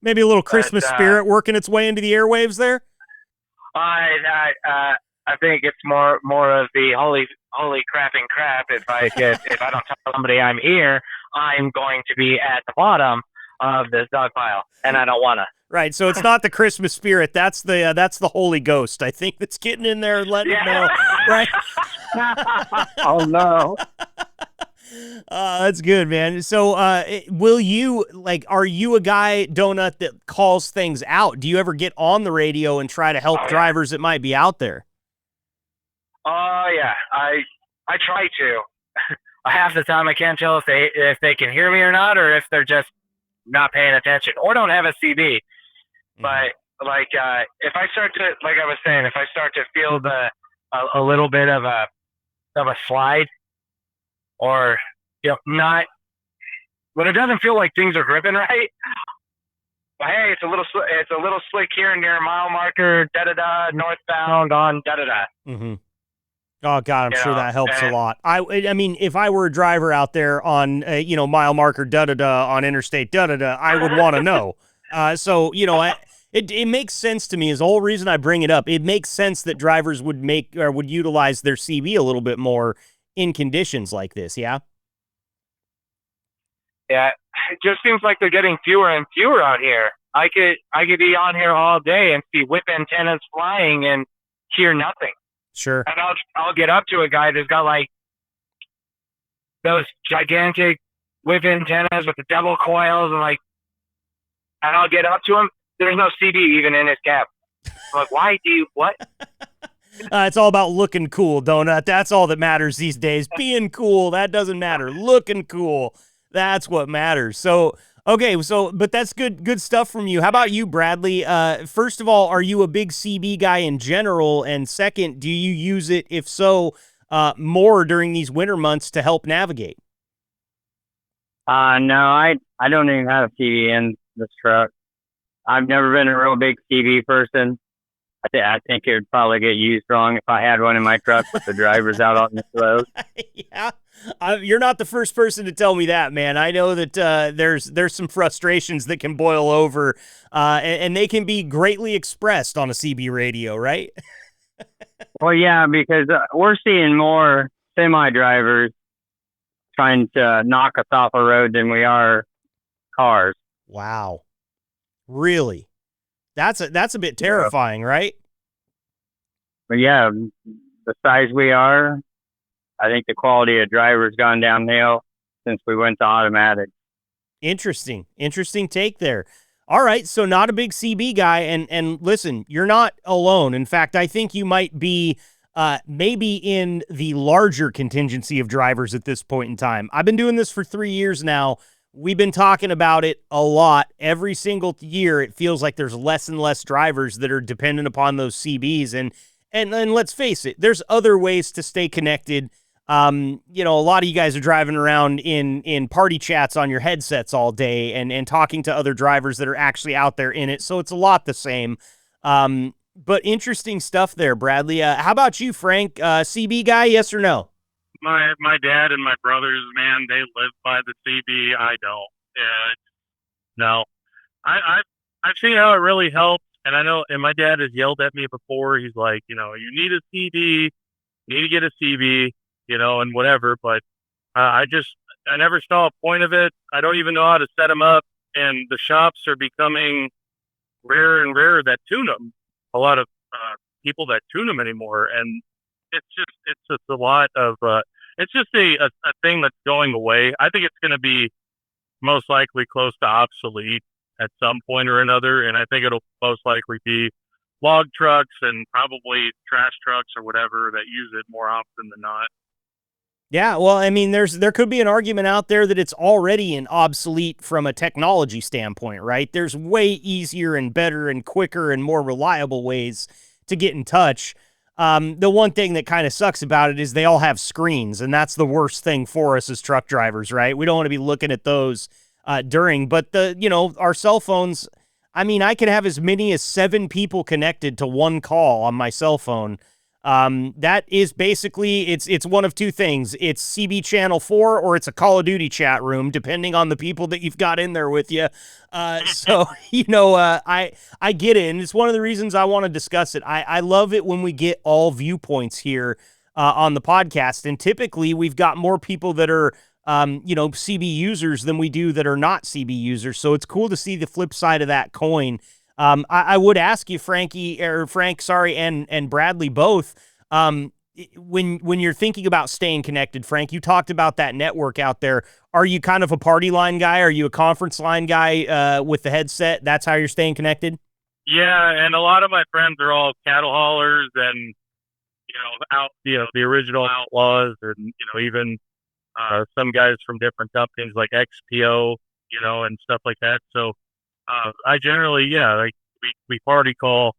Maybe a little Christmas spirit working its way into the airwaves there. I think it's more of the holy crapping crap. If I don't tell somebody I'm here, I'm going to be at the bottom of this dog pile, and I don't want to. Right, so it's not the Christmas spirit. That's the Holy Ghost, I think, that's getting in there and letting it know. Right? Oh, no. That's good, man. So will you, are you a guy, Donut, that calls things out? Do you ever get on the radio and try to help drivers that might be out there? Oh, yeah. I try to. Half the time I can't tell if they can hear me or not, or if they're just not paying attention or don't have a CB. Mm-hmm. But if I start to, like I was saying, if I start to feel a little bit of a slide, or not, when it doesn't feel like things are gripping right. But hey, it's a little slick here near mile marker, northbound on Mm-hmm. Oh God, I'm sure that helps a lot. I mean, if I were a driver out there on, mile marker on interstate I would want to know. So It makes sense to me. Is the whole reason I bring it up. It makes sense that drivers would make or would utilize their CB a little bit more in conditions like this. Yeah. Yeah, it just seems like they're getting fewer and fewer out here. I could be on here all day and see whip antennas flying and hear nothing. Sure. And I'll get up to a guy that's got like those gigantic whip antennas with the double coils and I'll get up to him. There's no CB even in his cab. I'm like, why do you what? It's all about looking cool, Donut. That's all that matters these days. Being cool, that doesn't matter. Looking cool, that's what matters. So, okay, but that's good stuff from you. How about you, Bradley? First of all, are you a big CB guy in general? And second, do you use it, if so, more during these winter months to help navigate? No, I don't even have a TV in this truck. I've never been a real big TV person. I think it would probably get used wrong if I had one in my truck with the drivers out on the road. Yeah, you're not the first person to tell me that, man. I know that there's some frustrations that can boil over, and they can be greatly expressed on a CB radio, right? Well, yeah, because we're seeing more semi-drivers trying to knock us off a road than we are cars. Wow, really? That's a bit terrifying, right? But yeah, the size we are, I think the quality of drivers gone downhill since we went to automatic. Interesting take there. All right, so not a big CB guy, and listen, you're not alone. In fact, I think you might be maybe in the larger contingency of drivers at this point in time. I've been doing this for 3 years now. We've been talking about it a lot. Every single year, it feels like there's less and less drivers that are dependent upon those CBs. And let's face it, there's other ways to stay connected. A lot of you guys are driving around in party chats on your headsets all day and talking to other drivers that are actually out there in it. So it's a lot the same. But interesting stuff there, Bradley. How about you, Frank? CB guy, yes or no? My dad and my brothers, man, they live by the CB. I don't. No. I've seen how it really helps, and I know. And my dad has yelled at me before. He's like, you need a CB, you need to get a CB, and whatever. But I never saw a point of it. I don't even know how to set them up, and the shops are becoming rarer and rarer that tune them. A lot of people that tune them anymore, and it's just a lot of it's just a thing that's going away. I think it's going to be most likely close to obsolete at some point or another, and I think it'll most likely be log trucks and probably trash trucks or whatever that use it more often than not. Yeah, well, I mean, there could be an argument out there that it's already an obsolete from a technology standpoint, right? There's way easier and better and quicker and more reliable ways to get in touch. The one thing that kind of sucks about it is they all have screens, and that's the worst thing for us as truck drivers, right? We don't want to be looking at those during, but our cell phones, I mean, I could have as many as 7 people connected to one call on my cell phone. That is basically, it's one of two things. It's CB Channel 4 or it's a Call of Duty chat room, depending on the people that you've got in there with you. I get it, and it's one of the reasons I want to discuss it. I love it when we get all viewpoints here on the podcast, and typically we've got more people that are CB users than we do that are not CB users, so it's cool to see the flip side of that coin. I would ask you, Frank, and Bradley both, when you're thinking about staying connected, Frank, you talked about that network out there. Are you kind of a party line guy? Are you a conference line guy with the headset? That's how you're staying connected? Yeah, and a lot of my friends are all cattle haulers and, the original outlaws and, even some guys from different companies like XPO, and stuff like that. So I generally, we party call,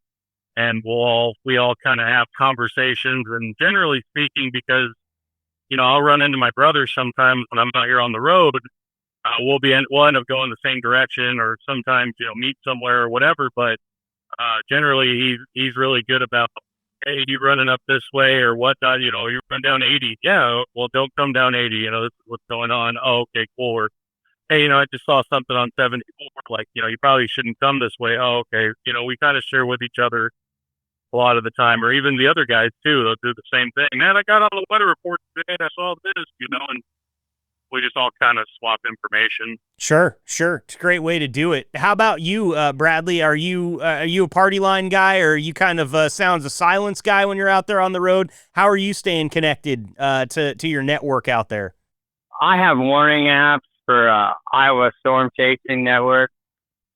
and we all kind of have conversations. And generally speaking, because I'll run into my brother sometimes when I'm out here on the road. We'll end up going the same direction, or sometimes meet somewhere or whatever. But generally, he's really good about, hey, you running up this way or whatnot? You run down 80. Yeah, well, don't come down 80. This is what's going on. Oh, okay, cool. Or hey, I just saw something on 74. Like, you probably shouldn't come this way. Oh, okay. We kind of share with each other a lot of the time, or even the other guys too. They'll do the same thing. Man, I got on the weather report today and I saw this, and we just all kind of swap information. Sure. It's a great way to do it. How about you, Bradley? Are you a party line guy, or are you kind of sounds a silence guy when you're out there on the road? How are you staying connected to your network out there? I have warning apps for Iowa Storm Chasing Network.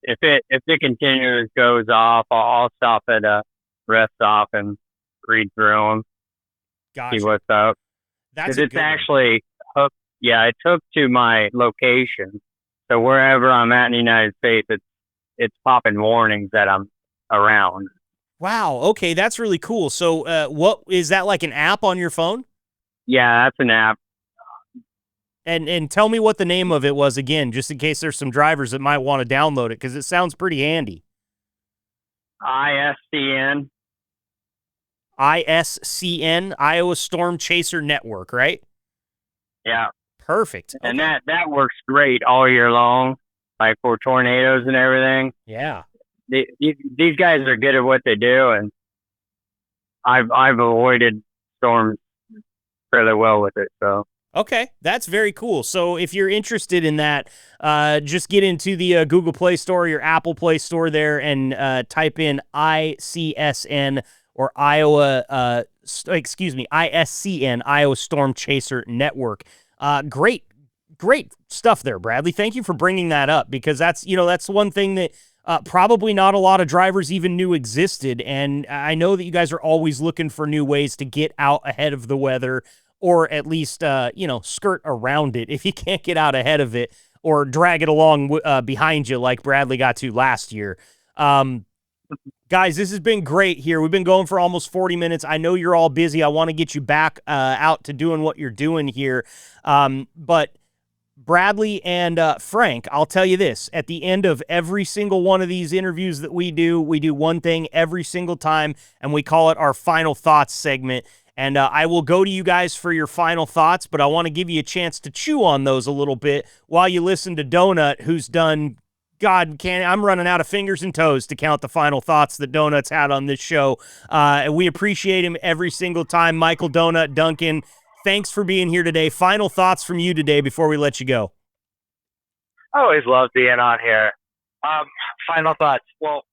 If it continues goes off, I'll stop at a rest stop and read through them, Gotcha. see what's up. That's it's actually hooked. Yeah, it's hooked to my location. So wherever I'm at in the United States, it's popping warnings that I'm around. Wow. Okay, that's really cool. So, what is that, like an app on your phone? Yeah, that's an app. And tell me what the name of it was again, just in case there's some drivers that might want to download it, because it sounds pretty handy. ISCN. ISCN, Iowa Storm Chaser Network, right? Yeah. Perfect. Okay. And that works great all year long, like for tornadoes and everything. Yeah. These guys are good at what they do, and I've avoided storms fairly well with it. So. Okay, that's very cool. So if you're interested in that, just get into the Google Play Store, your Apple Play Store there, and type in ICSN or ISCN, Iowa Storm Chaser Network. Great stuff there, Bradley. Thank you for bringing that up, because that's one thing that probably not a lot of drivers even knew existed. And I know that you guys are always looking for new ways to get out ahead of the weather, or at least, skirt around it if you can't get out ahead of it, or drag it along behind you like Bradley got to last year. Guys, this has been great here. We've been going for almost 40 minutes. I know you're all busy. I want to get you back out to doing what you're doing here. But Bradley and Frank, I'll tell you this. At the end of every single one of these interviews that we do one thing every single time, and we call it our final thoughts segment. And I will go to you guys for your final thoughts, but I want to give you a chance to chew on those a little bit while you listen to Donut, who's done, I'm running out of fingers and toes to count the final thoughts that Donut's had on this show. And we appreciate him every single time. Michael, Donut, Duncan, thanks for being here today. Final thoughts from you today before we let you go. I always love being on here. Final thoughts. Well,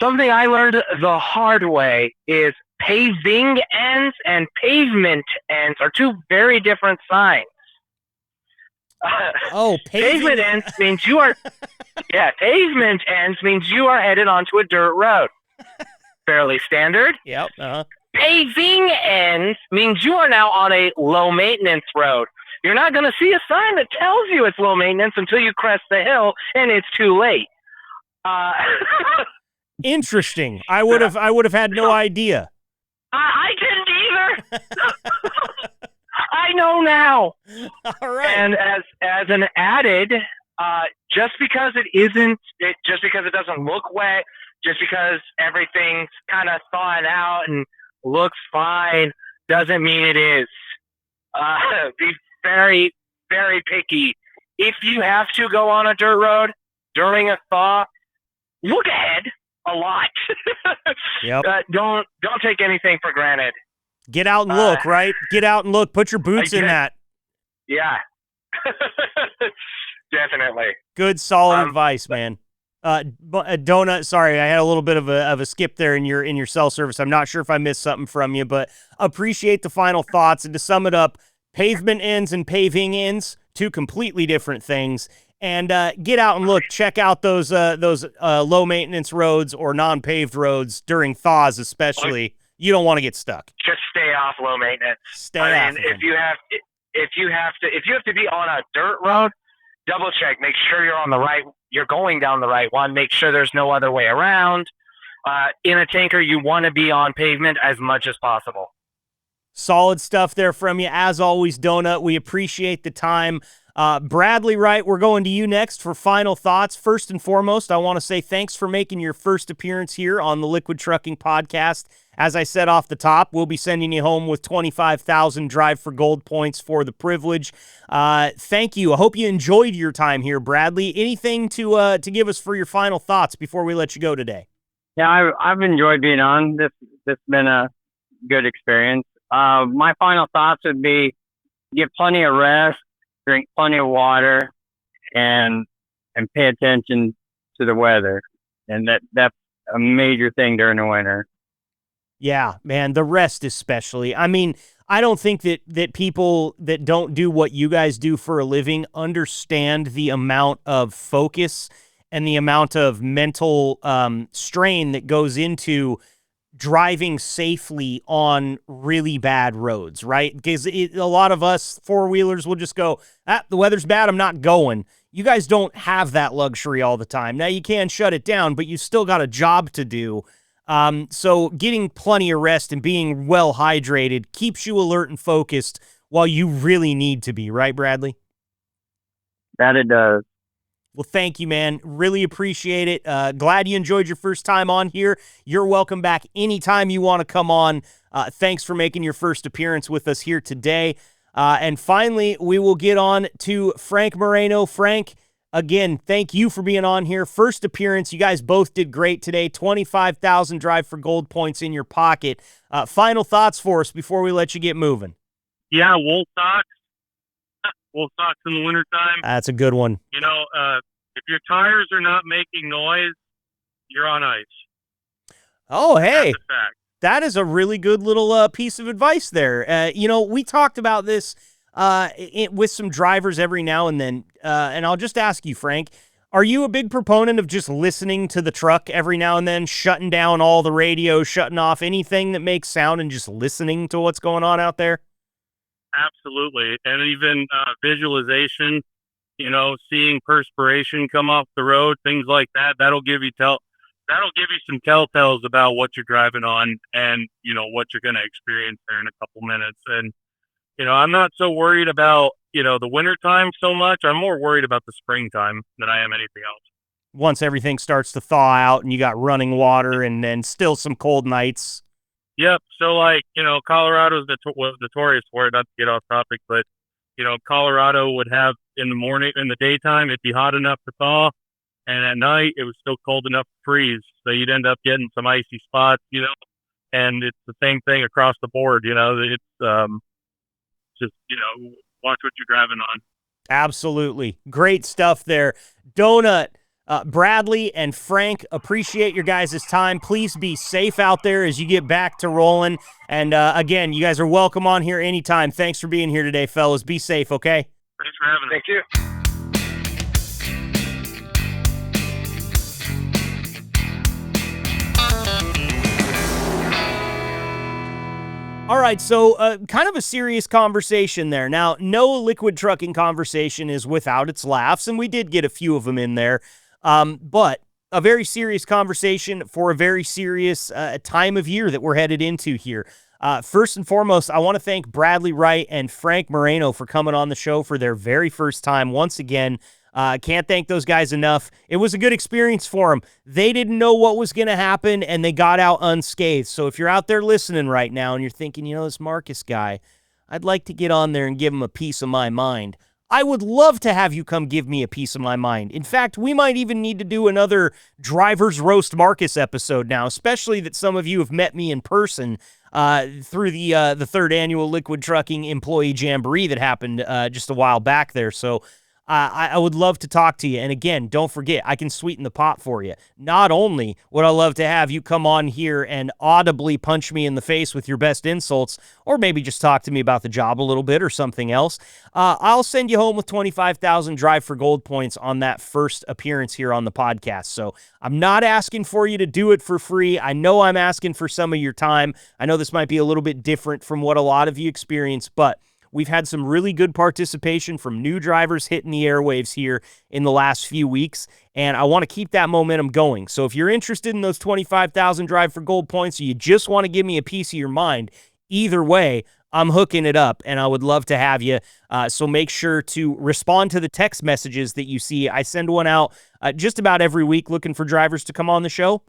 something I learned the hard way is paving ends and pavement ends are two very different signs. Pavement ends means you are, pavement ends means you are headed onto a dirt road. Fairly standard. Yep. Paving ends means you are now on a low maintenance road. You're not going to see a sign that tells you it's low maintenance until you crest the hill and it's too late. Interesting. I would have had no idea. I didn't either. I know now. All right. And as an added, just because it doesn't look wet, just because everything's kind of thawing out and looks fine, doesn't mean it is. Be very, very picky. If you have to go on a dirt road during a thaw, look ahead a lot. Yep. Don't take anything for granted. Get out and look, right? Get out and look. Put your boots in that. Yeah. Definitely. Good, solid advice, man. Donut, sorry, I had a little bit of a skip there in your cell service. I'm not sure if I missed something from you, but appreciate the final thoughts. And to sum it up, pavement ends and paving ends, two completely different things. And get out and look. Check out those low maintenance roads or non-paved roads during thaws, especially. You don't want to get stuck. Just stay off low maintenance. If you have to be on a dirt road, double check. Make sure you're going down the right one. Make sure there's no other way around. In a tanker, you want to be on pavement as much as possible. Solid stuff there from you. As always, Donut, we appreciate the time. Bradley Wright, we're going to you next for final thoughts. First and foremost, I want to say thanks for making your first appearance here on the Liquid Trucking Podcast. As I said off the top, we'll be sending you home with 25,000 Drive for Gold points for the privilege. Thank you. I hope you enjoyed your time here, Bradley. Anything to give us for your final thoughts before we let you go today? Yeah, I've enjoyed being on. This has been a good experience. My final thoughts would be get plenty of rest, drink plenty of water, and pay attention to the weather. And that's a major thing during the winter. Yeah, man, the rest especially. I mean, I don't think that people that don't do what you guys do for a living understand the amount of focus and the amount of mental strain that goes into driving safely on really bad roads, right? Because a lot of us four-wheelers will just go, the weather's bad, I'm not going. You guys don't have that luxury all the time. Now, you can shut it down, but you still got a job to do. So getting plenty of rest and being well hydrated keeps you alert and focused while you really need to be, right, Bradley? That it does. Well, thank you, man. Really appreciate it. Glad you enjoyed your first time on here. You're welcome back anytime you want to come on. Thanks for making your first appearance with us here today. And finally, we will get on to Frank Moreno. Frank, again, thank you for being on here. First appearance. You guys both did great today. 25,000 Drive for Gold points in your pocket. Final thoughts for us before we let you get moving. Yeah, wool socks. Wool socks in the wintertime. That's a good one. You know, if your tires are not making noise, you're on ice. Oh, hey. That's a fact. That is a really good little piece of advice there. We talked about this with some drivers every now and then, and I'll just ask you, Frank, are you a big proponent of just listening to the truck every now and then, shutting down all the radio, shutting off anything that makes sound, and just listening to what's going on out there? Absolutely. And even visualization, seeing perspiration come off the road, things like that, that'll give you some telltales about what you're driving on and, what you're going to experience there in a couple minutes. And, I'm not so worried about, the wintertime so much. I'm more worried about the springtime than I am anything else. Once everything starts to thaw out and you got running water and then still some cold nights. Yep. So, Colorado's was notorious for it, not to get off topic, but, Colorado would have in the daytime, it'd be hot enough to thaw. And at night, it was still cold enough to freeze. So you'd end up getting some icy spots, and it's the same thing across the board. It's just, watch what you're driving on. Absolutely. Great stuff there. Donut, Bradley and Frank, appreciate your guys' time. Please be safe out there as you get back to rolling. And again, you guys are welcome on here anytime. Thanks for being here today, fellas. Be safe, okay? Thanks for having us. Thank you. All right, so kind of a serious conversation there. Now, no liquid trucking conversation is without its laughs, and we did get a few of them in there. But a very serious conversation for a very serious time of year that we're headed into here. First and foremost, I want to thank Bradley Wright and Frank Moreno for coming on the show for their very first time. Once again, can't thank those guys enough. It was a good experience for them. They didn't know what was going to happen, and they got out unscathed. So if you're out there listening right now and you're thinking, this Marcus guy, I'd like to get on there and give him a piece of my mind, I would love to have you come give me a piece of my mind. In fact, we might even need to do another Drivers Roast Marcus episode now, especially that some of you have met me in person through the third annual Liquid Trucking Employee Jamboree that happened just a while back there. So I would love to talk to you. And again, don't forget, I can sweeten the pot for you. Not only would I love to have you come on here and audibly punch me in the face with your best insults, or maybe just talk to me about the job a little bit or something else, I'll send you home with 25,000 Drive for Gold points on that first appearance here on the podcast. So I'm not asking for you to do it for free. I know I'm asking for some of your time. I know this might be a little bit different from what a lot of you experience, but we've had some really good participation from new drivers hitting the airwaves here in the last few weeks, and I want to keep that momentum going. So if you're interested in those 25,000 Drive for Gold points, or you just want to give me a piece of your mind, either way, I'm hooking it up, and I would love to have you. So make sure to respond to the text messages that you see. I send one out just about every week looking for drivers to come on the show.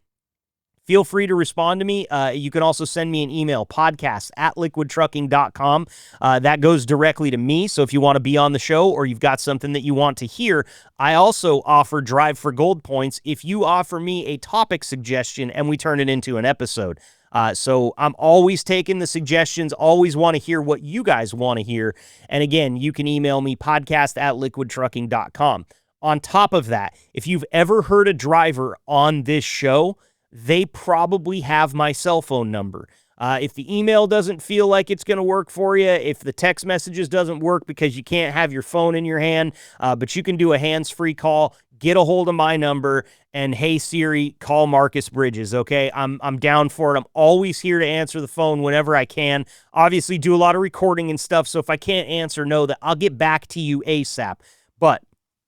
Feel free to respond to me. You can also send me an email, podcast@liquidtrucking.com. That goes directly to me. So if you want to be on the show or you've got something that you want to hear, I also offer Drive for Gold points if you offer me a topic suggestion and we turn it into an episode. So I'm always taking the suggestions, always want to hear what you guys want to hear. And again, you can email me, podcast@liquidtrucking.com. On top of that, if you've ever heard a driver on this show, they probably have my cell phone number. If the email doesn't feel like it's going to work for you, if the text messages doesn't work because you can't have your phone in your hand, but you can do a hands-free call, get a hold of my number, and hey Siri, call Marcus Bridges, okay? I'm down for it. I'm always here to answer the phone whenever I can. Obviously do a lot of recording and stuff, so if I can't answer, know that I'll get back to you ASAP. But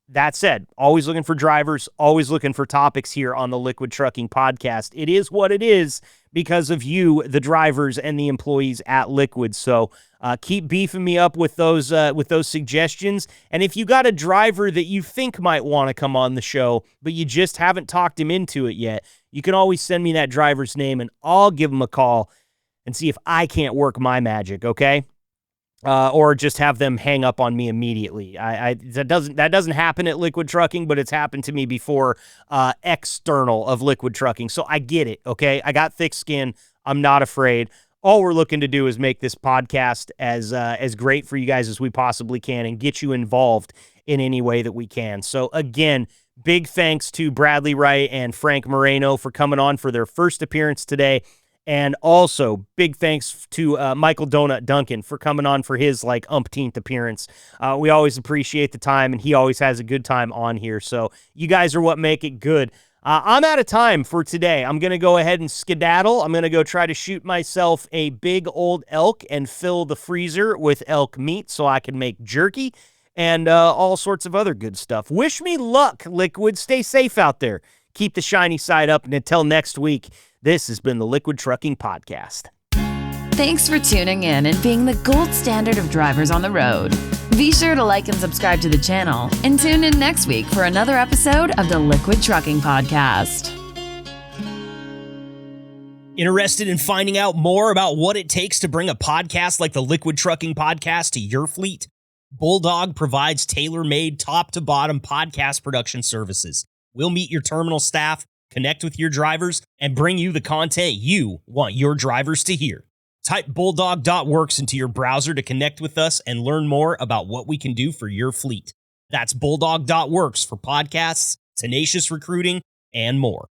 that said, always looking for drivers, always looking for topics here on the Liquid Trucking Podcast. It is what it is because of you, the drivers and the employees at Liquid. So keep beefing me up with those suggestions. And if you got a driver that you think might want to come on the show, but you just haven't talked him into it yet, you can always send me that driver's name and I'll give him a call and see if I can't work my magic, okay? Or just have them hang up on me immediately. That doesn't happen at Liquid Trucking, but it's happened to me before external of Liquid Trucking. So I get it, okay? I got thick skin. I'm not afraid. All we're looking to do is make this podcast as great for you guys as we possibly can and get you involved in any way that we can. So again, big thanks to Bradley Wright and Frank Moreno for coming on for their first appearance today. And also, big thanks to Mikal Donut Duncan for coming on for his umpteenth appearance. We always appreciate the time, and he always has a good time on here. So you guys are what make it good. I'm out of time for today. I'm going to go ahead and skedaddle. I'm going to go try to shoot myself a big old elk and fill the freezer with elk meat so I can make jerky and all sorts of other good stuff. Wish me luck, Liquid. Stay safe out there. Keep the shiny side up, and until next week, this has been the Liquid Trucking Podcast. Thanks for tuning in and being the gold standard of drivers on the road. Be sure to like and subscribe to the channel and tune in next week for another episode of the Liquid Trucking Podcast. Interested in finding out more about what it takes to bring a podcast like the Liquid Trucking Podcast to your fleet? Bulldog provides tailor-made top-to-bottom podcast production services. We'll meet your terminal staff, connect with your drivers, and bring you the content you want your drivers to hear. Type bulldog.works into your browser to connect with us and learn more about what we can do for your fleet. That's bulldog.works for podcasts, tenacious recruiting, and more.